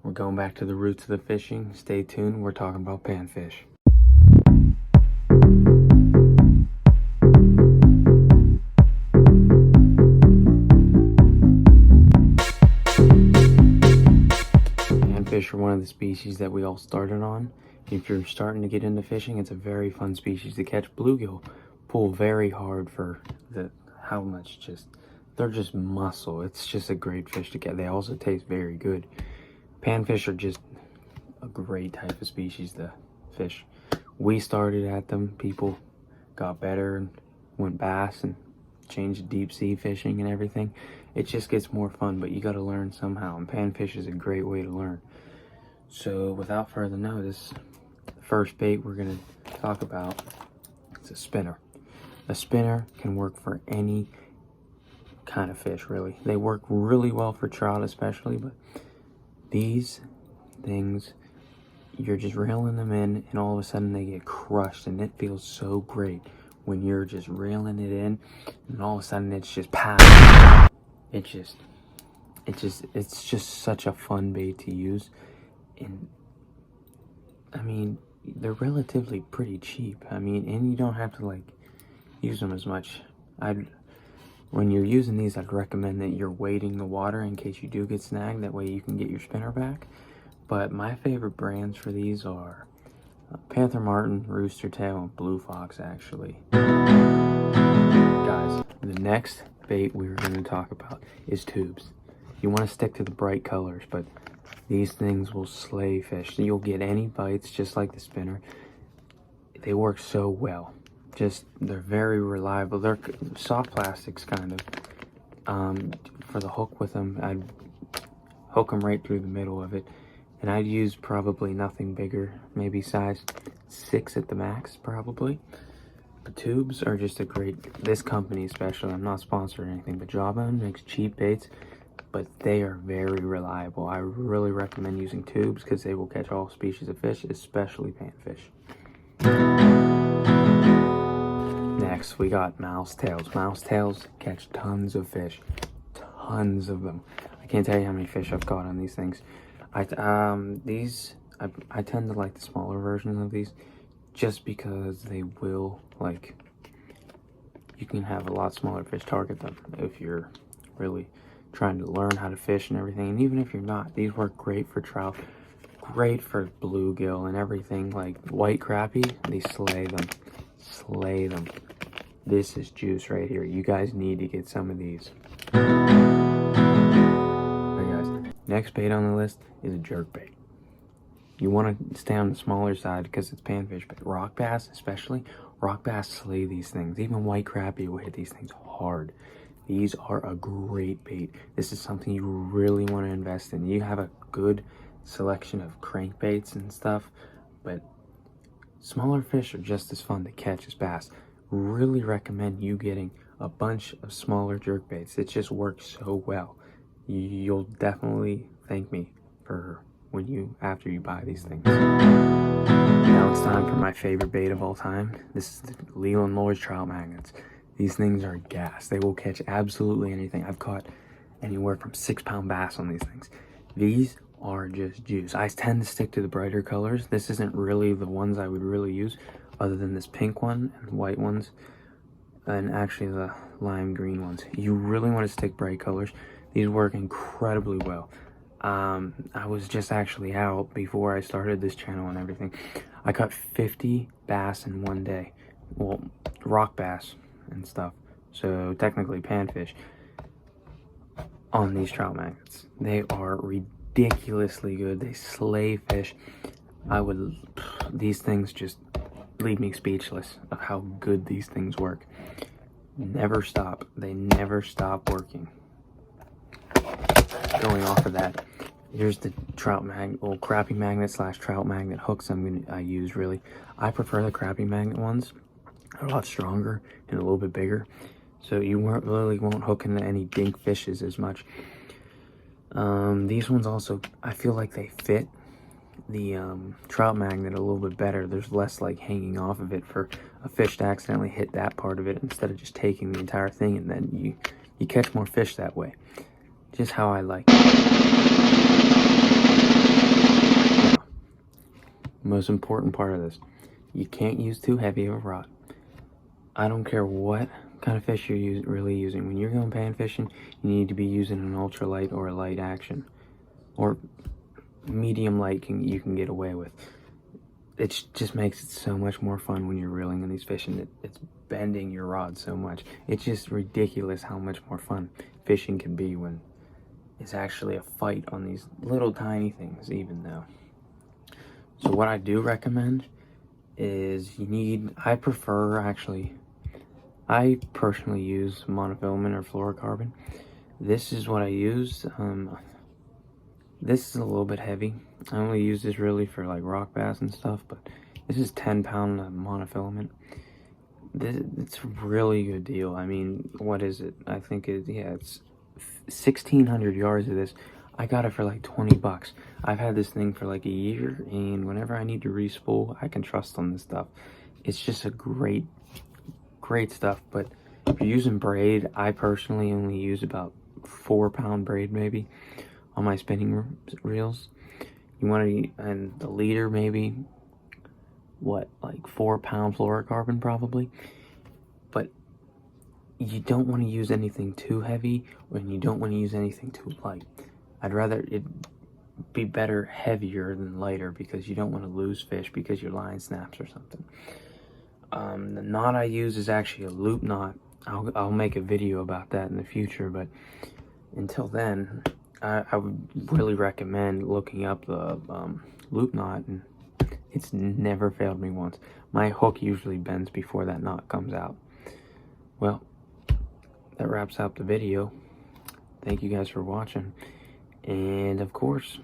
We're going back to the roots of the fishing. Stay tuned. We're talking about panfish. Panfish are one of the species that we all started on. If you're starting to get into fishing, it's a very fun species to catch. Bluegill pull very hard for how much they're just muscle. It's just a great fish to get. They also taste very good. Panfish are just a great type of species to fish. We started at them. People got better and went bass and changed deep sea fishing and everything. It just gets more fun, but you got to learn somehow, and panfish is a great way to learn. So without further notice, the first bait we're going to talk about is a spinner. A spinner can work for any kind of fish, really. They work really well for trout especially, but these things, you're just reeling them in and all of a sudden they get crushed, and it feels so great when you're just reeling it in and all of a sudden it's just pow. It's just such a fun bait to use. And I mean, they're relatively pretty cheap. I mean, and you don't have to like use them as much. When you're using these, I'd recommend that you're weighting the water in case you do get snagged. That way you can get your spinner back. But my favorite brands for these are Panther Martin, Rooster Tail, and Blue Fox, actually. Guys, the next bait we're going to talk about is tubes. You want to stick to the bright colors, but these things will slay fish. You'll get any bites just like the spinner. They work so well. They're very reliable. They're soft plastics, kind of. For the hook with them, I'd hook them right through the middle of it. And I'd use probably nothing bigger, maybe size 6 at the max, probably. But tubes are just a great, this company especially, I'm not sponsored or anything, but Jawbone makes cheap baits, but they are very reliable. I really recommend using tubes because they will catch all species of fish, especially panfish. Next, we got mouse tails. Mouse tails catch tons of fish, tons of them. I can't tell you how many fish I've caught on these things. I tend to like the smaller versions of these just because they will, like, you can have a lot smaller fish target them if you're really trying to learn how to fish and everything. And even if you're not, these work great for trout, great for bluegill and everything. Like white crappie, they slay them. This is juice right here. You guys need to get some of these. Alright guys, next bait on the list is a jerk bait. You want to stay on the smaller side because it's panfish, but rock bass especially, rock bass slay these things. Even white crappie will hit these things hard. These are a great bait. This is something you really want to invest in. You have a good selection of crankbaits and stuff, but smaller fish are just as fun to catch as bass. Really recommend you getting a bunch of smaller jerk baits. It just works so well. You'll definitely thank me for after you buy these things. Now it's time for my favorite bait of all time. This is the Leland Lures trout magnets. These things are gas. They will catch absolutely anything. I've caught anywhere from 6-pound bass on these things. These are just juice. I tend to stick to the brighter colors. This isn't really the ones I would really use, other than this pink one and white ones, and actually the lime green ones. You really want to stick bright colors. These work incredibly well. I was just actually out before I started this channel and everything. I caught 50 bass in one day. Well, rock bass and stuff. So technically panfish on these trout magnets. They are ridiculously good. They slay fish. These things just leave me speechless of how good these things work. Never stop. They never stop working. Going off of that, here's the crappie magnet / trout magnet hooks I use really. I prefer the crappie magnet ones. They're a lot stronger and a little bit bigger, so you really won't hook into any dink fishes as much. These ones also, I feel like they fit the trout magnet a little bit better. There's less like hanging off of it for a fish to accidentally hit that part of it instead of just taking the entire thing, and then you catch more fish that way. Just how I like it. Most important part of this, you can't use too heavy of a rod. I don't care what kind of fish you're really using. When you're going pan fishing, you need to be using an ultralight or a light action, or medium light you can get away with. It just makes it so much more fun when you're reeling in these fish, and it's bending your rod so much. It's just ridiculous how much more fun fishing can be when it's actually a fight on these little tiny things, even though. So what I do recommend is I personally use monofilament or fluorocarbon. This is what I use. This is a little bit heavy. I only use this really for like rock bass and stuff, but this is 10-pound monofilament. It's a really good deal. I mean, what is it? I think it's 1,600 yards of this. I got it for like 20 bucks. I've had this thing for like a year, and whenever I need to re-spool, I can trust on this stuff. It's just a great stuff. But if you're using braid, I personally only use about 4-pound braid maybe on my spinning reels. You want to, and the leader maybe, what, like 4-pound fluorocarbon probably. But you don't want to use anything too heavy, and you don't want to use anything too light. I'd rather it be better heavier than lighter, because you don't want to lose fish because your line snaps or something. The knot I use is actually a loop knot. I'll make a video about that in the future, but until then, I would really recommend looking up the loop knot, and it's never failed me once. My hook usually bends before that knot comes out. Well, that wraps up the video. Thank you guys for watching, and of course,